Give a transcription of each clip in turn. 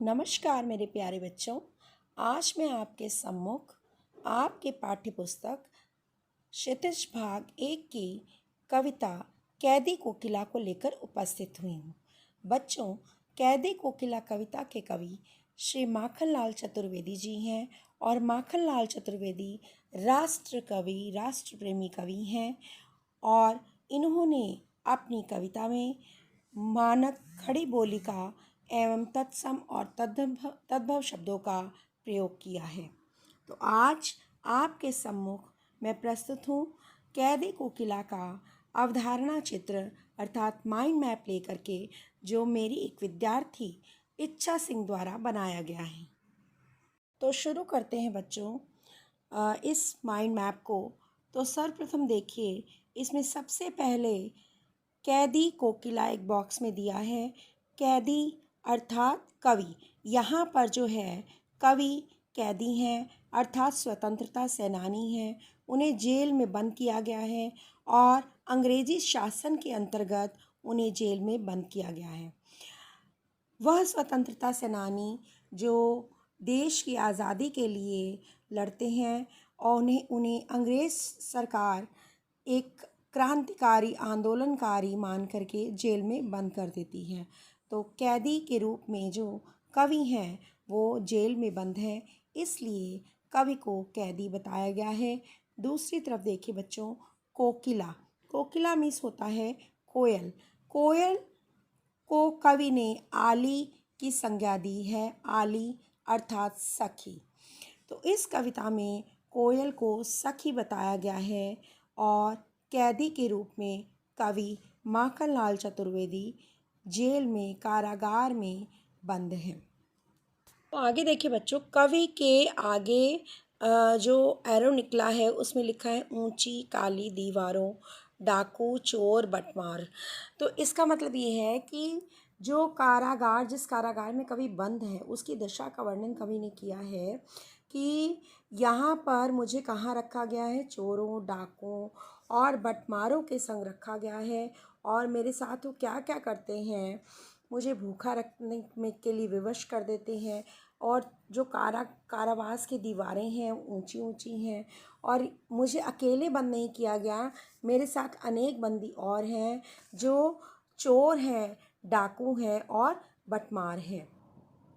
नमस्कार मेरे प्यारे बच्चों। आज मैं आपके सम्मुख आपके पाठ्य पुस्तक क्षितिज भाग 1 की कविता कैदी कोकिला को लेकर उपस्थित हुई हूँ। बच्चों, कैदी कोकिला कविता के कवि श्री माखनलाल चतुर्वेदी जी हैं और माखनलाल चतुर्वेदी राष्ट्र कवि, राष्ट्र प्रेमी कवि हैं और इन्होंने अपनी कविता में मानक खड़ी बोली का एवं तत्सम और तद्भव शब्दों का प्रयोग किया है। तो आज आपके सम्मुख मैं प्रस्तुत हूँ कैदी कोकिला का अवधारणा चित्र अर्थात माइंड मैप लेकर के, जो मेरी एक विद्यार्थी इच्छा सिंह द्वारा बनाया गया है। तो शुरू करते हैं बच्चों इस माइंड मैप को। तो सर्वप्रथम देखिए, इसमें सबसे पहले कैदी कोकिला एक बॉक्स में दिया है। कैदी अर्थात कवि। यहाँ पर जो है कवि कैदी हैं अर्थात स्वतंत्रता सेनानी हैं। उन्हें जेल में बंद किया गया है और अंग्रेजी शासन के अंतर्गत उन्हें जेल में बंद किया गया है। वह स्वतंत्रता सेनानी जो देश की आज़ादी के लिए लड़ते हैं और उन्हें अंग्रेज़ सरकार एक क्रांतिकारी आंदोलनकारी मान करके जेल में बंद कर देती है। तो कैदी के रूप में जो कवि हैं वो जेल में बंद हैं, इसलिए कवि को कैदी बताया गया है। दूसरी तरफ देखिए बच्चों, कोकिला। कोकिला मीन्स होता है कोयल। कोयल को कवि ने आली की संज्ञा दी है। आली अर्थात सखी। तो इस कविता में कोयल को सखी बताया गया है और कैदी के रूप में कवि माखनलाल चतुर्वेदी जेल में, कारागार में बंद हैं। तो आगे देखिए बच्चों, कवि के आगे जो एरो निकला है उसमें लिखा है ऊंची काली दीवारों, डाकू चोर बटमार। तो इसका मतलब ये है कि जो कारागार, जिस कारागार में कवि बंद है उसकी दशा का वर्णन कवि ने किया है कि यहाँ पर मुझे कहाँ रखा गया है, चोरों, डाकुओं और बटमारों के संग रखा गया है और मेरे साथ वो क्या क्या करते हैं, मुझे भूखा रखने में के लिए विवश कर देते हैं। और जो कारावास की दीवारें हैं ऊंची ऊंची हैं और मुझे अकेले बंद नहीं किया गया, मेरे साथ अनेक बंदी और हैं जो चोर हैं, डाकू हैं और बटमार हैं।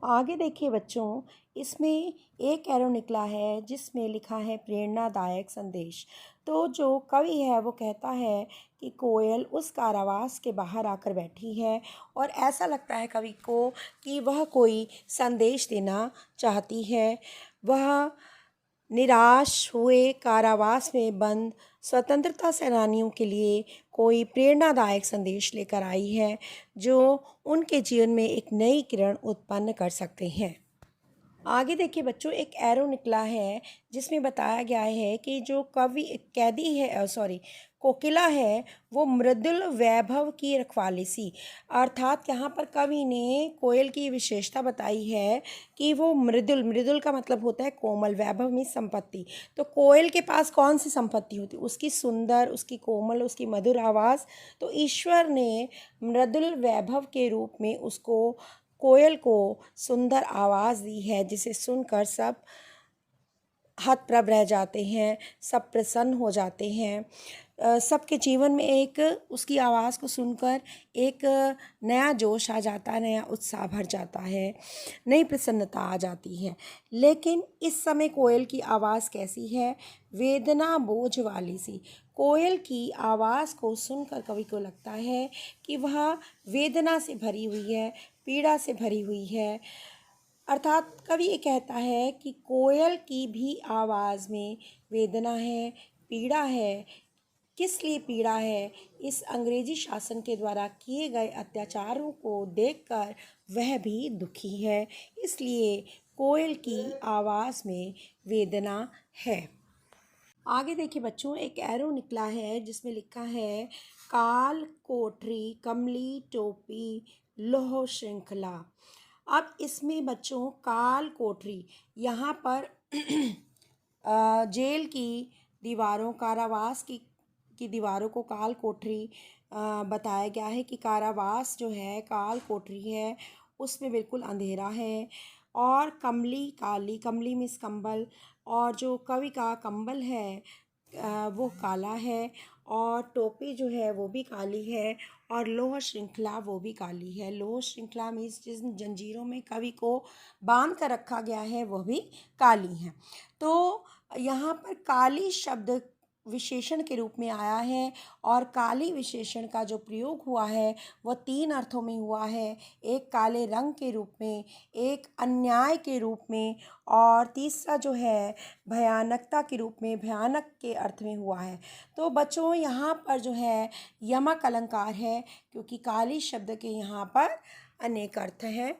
आगे देखिए बच्चों, इसमें एक एरो निकला है जिसमें लिखा है प्रेरणादायक संदेश। तो जो कवि है वो कहता है कि कोयल उस कारावास के बाहर आकर बैठी है और ऐसा लगता है कवि को कि वह कोई संदेश देना चाहती है। वह निराश हुए कारावास में बंद स्वतंत्रता सेनानियों के लिए कोई प्रेरणादायक संदेश लेकर आई है जो उनके जीवन में एक नई किरण उत्पन्न कर सकते हैं। आगे देखिए बच्चों, एक एरो निकला है जिसमें बताया गया है कि जो कवि कैदी है कोकिला है वो मृदुल वैभव की रखवाली सी। अर्थात यहाँ पर कवि ने कोयल की विशेषता बताई है कि वो मृदुल, मृदुल का मतलब होता है कोमल, वैभव में संपत्ति। तो कोयल के पास कौन सी संपत्ति होती? उसकी सुंदर, उसकी कोमल, उसकी मधुर आवाज़। तो ईश्वर ने मृदुल वैभव के रूप में उसको, कोयल को सुंदर आवाज़ दी है जिसे सुनकर सब हतप्रभ रह जाते हैं, सब प्रसन्न हो जाते हैं। सबके जीवन में एक उसकी आवाज़ को सुनकर एक नया जोश आ जाता है, नया उत्साह भर जाता है, नई प्रसन्नता आ जाती है। लेकिन इस समय कोयल की आवाज़ कैसी है? वेदना बोझ वाली सी। कोयल की आवाज़ को सुनकर कवि को लगता है कि वह वेदना से भरी हुई है, पीड़ा से भरी हुई है। अर्थात कवि ये कहता है कि कोयल की भी आवाज़ में वेदना है, पीड़ा है। किस लिए पीड़ा है? इस अंग्रेजी शासन के द्वारा किए गए अत्याचारों को देखकर वह भी दुखी है, इसलिए कोयल की आवाज़ में वेदना है। आगे देखिए बच्चों, एक एरो निकला है जिसमें लिखा है काल कोठरी कमली टोपी लोह श्रृंखला। अब इसमें बच्चों काल कोठरी, यहाँ पर जेल की दीवारों, कारावास की दीवारों को काल कोठरी बताया गया है कि कारावास जो है काल कोठरी है। उसमें बिल्कुल अंधेरा है। और कमली काली, कमली मीन्स कंबल, और जो कवि का कंबल है वो काला है, और टोपी जो है वो भी काली है, और लौह श्रृंखला वो भी काली है। लौह श्रृंखला मीन्स जिन जंजीरों में कवि को बांध कर रखा गया है वह भी काली हैं। तो यहाँ पर काली शब्द विशेषण के रूप में आया है, और काली विशेषण का जो प्रयोग हुआ है वह 3 अर्थों में हुआ है। एक काले रंग के रूप में, एक अन्याय के रूप में, और तीसरा जो है भयानकता के रूप में, भयानक के अर्थ में हुआ है। तो बच्चों यहाँ पर जो है यमक अलंकार है, क्योंकि काली शब्द के यहाँ पर अनेक अर्थ हैं।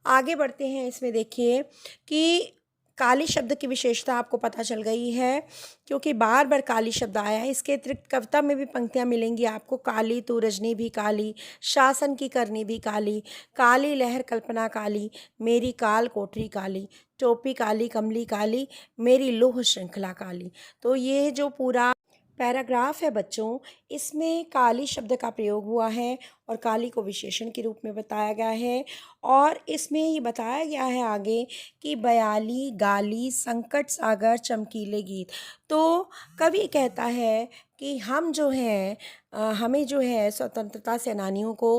आगे बढ़ते हैं। इसमें देखिए कि काली शब्द की विशेषता आपको पता चल गई है, क्योंकि बार बार काली शब्द आया है। इसके अतिरिक्त कविता में भी पंक्तियाँ मिलेंगी आपको। काली तू रजनी भी काली, शासन की करनी भी काली, काली लहर कल्पना काली, मेरी काल कोठरी काली, टोपी काली कमली काली, मेरी लौह श्रृंखला काली। तो ये जो पूरा पैराग्राफ है बच्चों, इसमें काली शब्द का प्रयोग हुआ है और काली को विशेषण के रूप में बताया गया है। और इसमें ये बताया गया है आगे कि बयाली गाली संकट सागर चमकीले गीत। तो कवि कहता है कि हम जो हैं हमें जो है स्वतंत्रता सेनानियों को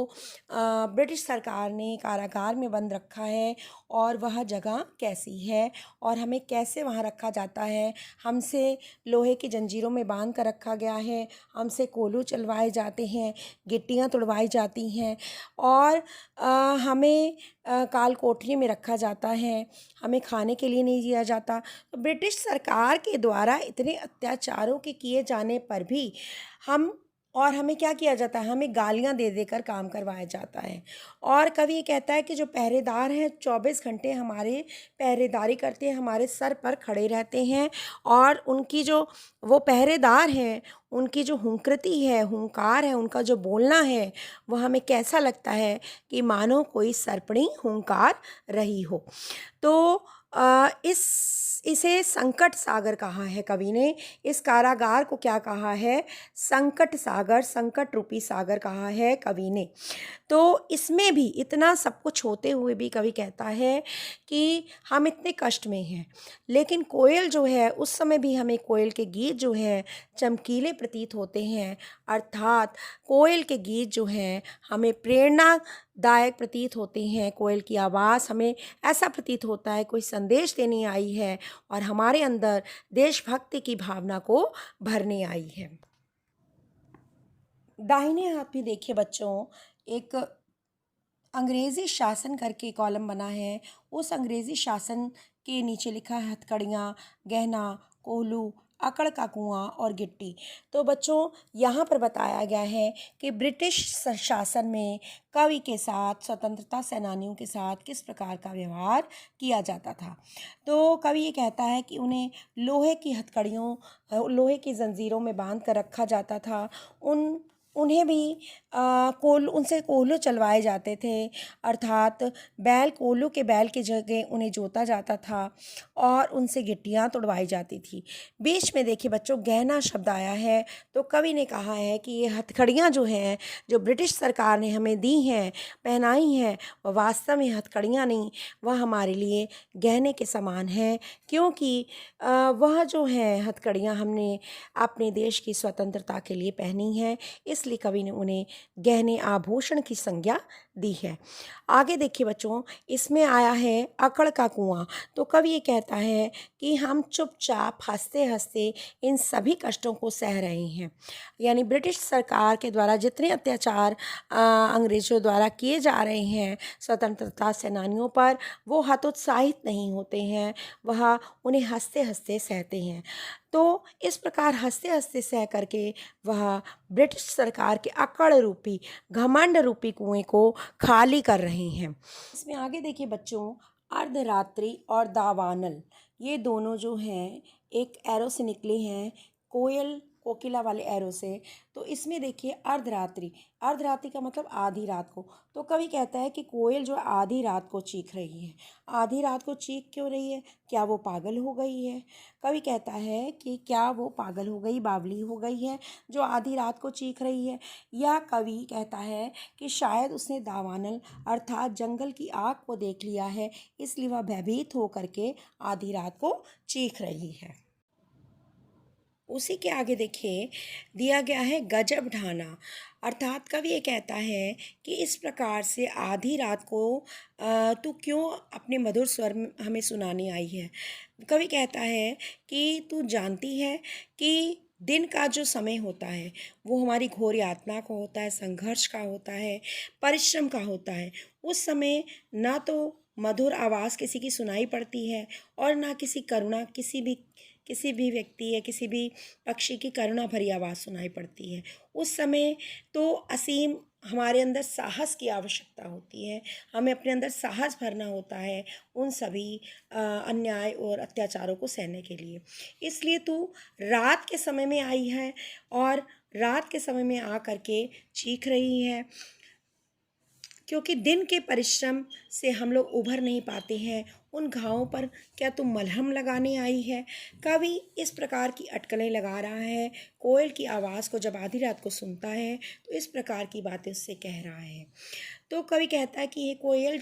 ब्रिटिश सरकार ने कारागार में बंद रखा है, और वह जगह कैसी है और हमें कैसे वहाँ रखा जाता है। हमसे लोहे की जंजीरों में बांध कर रखा गया है, हमसे कोलू चलवाए जाते हैं, गिट्टियाँ तुड़वाई जाती हैं, और हमें काल कोठरी में रखा जाता है, हमें खाने के लिए नहीं दिया जाता। तो ब्रिटिश सरकार के द्वारा इतने अत्याचारों के किए जाने पर भी हमें क्या किया जाता है, हमें गालियाँ दे देकर काम करवाया जाता है। और कवि ये कहता है कि जो पहरेदार हैं 24 घंटे हमारे पहरेदारी करते हैं, हमारे सर पर खड़े रहते हैं, और उनकी जो वो पहरेदार हैं उनकी जो हुंकृति है, हुंकार है, उनका जो बोलना है वह हमें कैसा लगता है कि मानो कोई सर्पणी हुंकार रही हो। तो इसे संकट सागर कहा है कवि ने। इस कारागार को क्या कहा है, संकट सागर, संकट रूपी सागर कहा है कवि ने। तो इसमें भी इतना सब कुछ होते हुए भी कवि कहता है कि हम इतने कष्ट में हैं, लेकिन कोयल जो है उस समय भी हमें कोयल के गीत जो है चमकीले प्रतीत होते हैं। अर्थात कोयल के गीत जो हैं हमें प्रेरणादायक प्रतीत होते हैं। कोयल की आवाज़ हमें ऐसा प्रतीत होता है कोई संदेश देने आई है और हमारे अंदर देशभक्ति की भावना को भरने आई है। दाहिने हाथ में देखिए बच्चों, एक अंग्रेज़ी शासन करके कॉलम बना है। उस अंग्रेज़ी शासन के नीचे लिखा है हथकड़ियाँ, गहना, कोल्हू, अकड़ का कुआं और गिट्टी। तो बच्चों यहाँ पर बताया गया है कि ब्रिटिश शासन में कवि के साथ, स्वतंत्रता सेनानियों के साथ किस प्रकार का व्यवहार किया जाता था। तो कवि ये कहता है कि उन्हें लोहे की हथकड़ियों, लोहे की जंजीरों में बांध कर रखा जाता था। उन्हें भी उनसे कोल्हू चलवाए जाते थे, अर्थात कोल्हू के बैल की जगह उन्हें जोता जाता था, और उनसे गिट्टियाँ तुड़वाई जाती थी। बीच में देखिए बच्चों गहना शब्द आया है। तो कवि ने कहा है कि ये हथकड़ियाँ जो हैं, जो ब्रिटिश सरकार ने हमें दी हैं, पहनाई हैं, वह वास्तव में हथकड़ियाँ नहीं, वह हमारे लिए गहने के समान हैं, क्योंकि वह जो हैं हथकड़ियाँ हमने अपने देश की स्वतंत्रता के लिए पहनी हैं, इसलिए कवि ने उन्हें गहने आभूषण की संज्ञा दी है। आगे देखिए बच्चों, इसमें आया है अकड़ का कुआं। तो कवि ये कहता है कि हम चुपचाप हंसते हंसते इन सभी कष्टों को सह रहे हैं। यानी ब्रिटिश सरकार के द्वारा जितने अत्याचार अंग्रेज़ों द्वारा किए जा रहे हैं स्वतंत्रता सेनानियों पर, वो हतोत्साहित नहीं होते हैं, वह उन्हें हंसते हंसते सहते हैं। तो इस प्रकार हंसते हंसते सह करके वह ब्रिटिश सरकार के अकड़ रूपी, घमंड रूपी कुएं को खाली कर रहे हैं। इसमें आगे देखिए बच्चों, अर्धरात्रि और दावानल, ये दोनों जो हैं एक एरो से निकले हैं। कोयल कोकिला वाले एरो से। तो इसमें देखिए अर्धरात्रि, अर्धरात्रि का मतलब आधी रात को। तो कवि कहता है कि कोयल जो आधी रात को चीख रही है। आधी रात को चीख क्यों रही है? क्या वो पागल हो गई है? कवि कहता है कि क्या वो पागल हो गई, बावली हो गई है जो आधी रात को चीख रही है? या कवि कहता है कि शायद उसने दावानल अर्थात जंगल की आग को देख लिया है, इसलिए वह भयभीत होकर के आधी रात को चीख रही है। उसी के आगे देखिए दिया गया है गजब ढाना, अर्थात कवि ये कहता है कि इस प्रकार से आधी रात को तू क्यों अपने मधुर स्वर में हमें सुनाने आई है। कवि कहता है कि तू जानती है कि दिन का जो समय होता है वो हमारी घोर यातना का होता है, संघर्ष का होता है, परिश्रम का होता है। उस समय ना तो मधुर आवाज़ किसी की सुनाई पड़ती है और ना किसी करुणा किसी भी व्यक्ति या किसी भी पक्षी की करुणा भरी आवाज़ सुनाई पड़ती है। उस समय तो असीम हमारे अंदर साहस की आवश्यकता होती है। हमें अपने अंदर साहस भरना होता है उन सभी अन्याय और अत्याचारों को सहने के लिए। इसलिए तू रात के समय में आई है और रात के समय में आ करके चीख रही है, क्योंकि दिन के परिश्रम से हम लोग उभर नहीं पाते हैं। उन घावों पर क्या तुम मलहम लगाने आई है? कवि इस प्रकार की अटकलें लगा रहा है। कोयल की आवाज़ को जब आधी रात को सुनता है तो इस प्रकार की बातें उससे कह रहा है। तो कवि कहता है कि ये कोयल,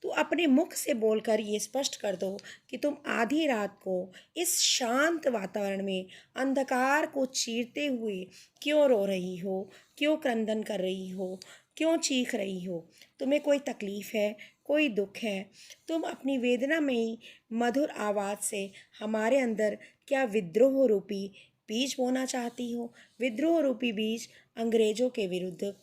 तू अपने मुख से बोलकर ये स्पष्ट कर दो कि तुम आधी रात को इस शांत वातावरण में अंधकार को चीरते हुए क्यों रो रही हो, क्यों क्रंदन कर रही हो, क्यों चीख रही हो? तुम्हें कोई तकलीफ़ है, कोई दुख है? तुम अपनी वेदना में ही मधुर आवाज़ से हमारे अंदर क्या विद्रोह रूपी बीज बोना चाहती हो? विद्रोह रूपी बीज अंग्रेज़ों के विरुद्ध,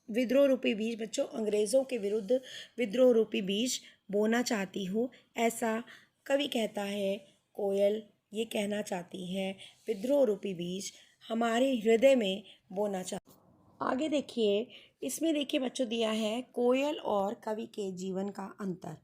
विद्रोह रूपी बीज बच्चों अंग्रेज़ों के विरुद्ध विद्रोह रूपी बीज बोना चाहती हो, ऐसा कवि कहता है। कोयल ये कहना चाहती है विद्रोह रूपी बीज हमारे हृदय में बोना चाहती। आगे देखिए, इसमें देखिए बच्चों दिया है कोयल और कवि के जीवन का अंतर।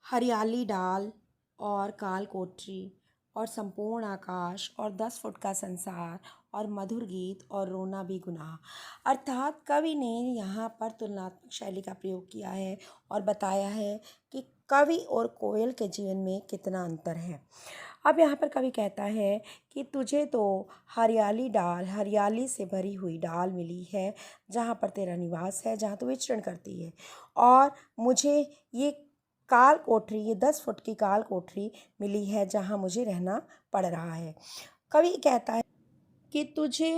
हरियाली डाल और काल कोठरी और संपूर्ण आकाश और 10 फुट का संसार और मधुर गीत और रोना भी गुनाह। अर्थात कवि ने यहाँ पर तुलनात्मक शैली का प्रयोग किया है और बताया है कि कवि और कोयल के जीवन में कितना अंतर है। अब यहाँ पर कवि कहता है कि तुझे तो हरियाली डाल, हरियाली से भरी हुई डाल मिली है जहाँ पर तेरा निवास है, जहाँ तू विचरण करती है, और मुझे ये काल कोठरी, ये 10 फुट की काल कोठरी मिली है जहाँ मुझे रहना पड़ रहा है। कवि कहता है कि तुझे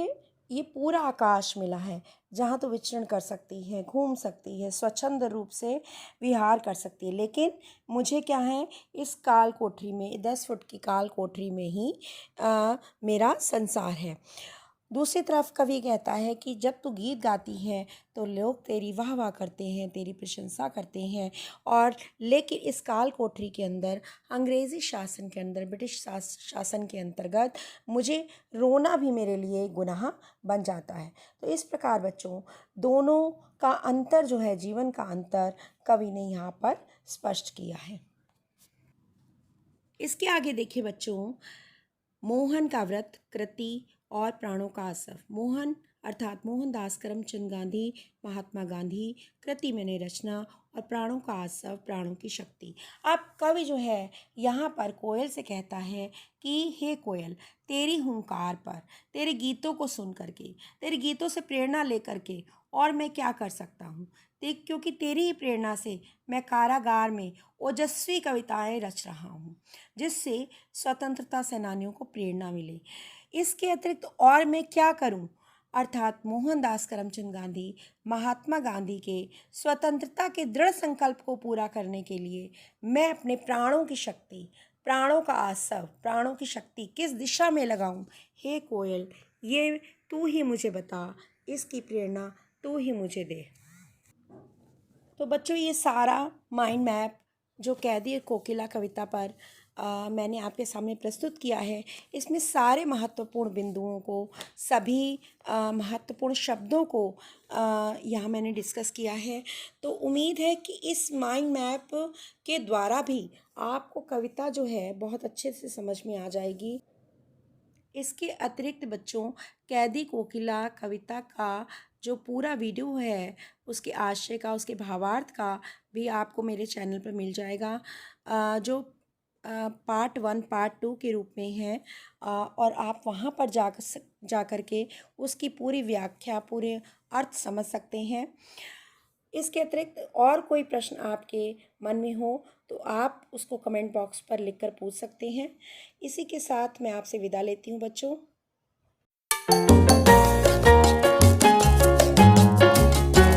ये पूरा आकाश मिला है जहाँ तो विचरण कर सकती है, घूम सकती है, स्वच्छंद रूप से विहार कर सकती है, लेकिन मुझे क्या है, इस काल कोठरी में 10 फुट की काल कोठरी में ही मेरा संसार है। दूसरी तरफ कवि कहता है कि जब तू गीत गाती है तो लोग तेरी वाह वाह करते हैं, तेरी प्रशंसा करते हैं, और लेकिन इस काल कोठरी के अंदर, अंग्रेज़ी शासन के अंदर, ब्रिटिश शासन के अंतर्गत मुझे रोना भी मेरे लिए गुनाह बन जाता है। तो इस प्रकार बच्चों दोनों का अंतर जो है, जीवन का अंतर कवि ने यहाँ पर स्पष्ट किया है। इसके आगे देखिए बच्चों, मोहन का व्रत, कृति और प्राणों का आसव। मोहन अर्थात मोहनदास करमचंद गांधी, महात्मा गांधी, कृति मैंने रचना, और प्राणों का आसव प्राणों की शक्ति। अब कवि जो है यहाँ पर कोयल से कहता है कि हे कोयल, तेरी हुंकार पर, तेरे गीतों को सुन करके, तेरे गीतों से प्रेरणा ले करके और मैं क्या कर सकता हूँ, क्योंकि तेरी ही प्रेरणा से मैं कारागार में ओजस्वी कविताएं रच रहा हूँ जिससे स्वतंत्रता सेनानियों को प्रेरणा मिले। इसके अतिरिक्त और मैं क्या करूं? अर्थात मोहनदास करमचंद गांधी, महात्मा गांधी के स्वतंत्रता के दृढ़ संकल्प को पूरा करने के लिए मैं अपने प्राणों की शक्ति, प्राणों का आसव, प्राणों की शक्ति किस दिशा में लगाऊं? हे कोयल, ये तू ही मुझे बता, इसकी प्रेरणा तू ही मुझे दे। तो बच्चों ये सारा माइंड मैप जो कैदी और कोकिला कविता पर मैंने आपके सामने प्रस्तुत किया है, इसमें सारे महत्वपूर्ण बिंदुओं को, सभी महत्वपूर्ण शब्दों को यहाँ मैंने डिस्कस किया है। तो उम्मीद है कि इस माइंड मैप के द्वारा भी आपको कविता जो है बहुत अच्छे से समझ में आ जाएगी। इसके अतिरिक्त बच्चों, कैदी कोकिला कविता का जो पूरा वीडियो है, उसके आशय का, उसके भावार्थ का भी आपको मेरे चैनल पर मिल जाएगा, जो पार्ट 1 पार्ट 2 के रूप में है। और आप वहाँ पर जा कर के उसकी पूरी व्याख्या, पूरे अर्थ समझ सकते हैं। इसके अतिरिक्त और कोई प्रश्न आपके मन में हो तो आप उसको कमेंट बॉक्स पर लिखकर पूछ सकते हैं। इसी के साथ मैं आपसे विदा लेती हूँ बच्चों।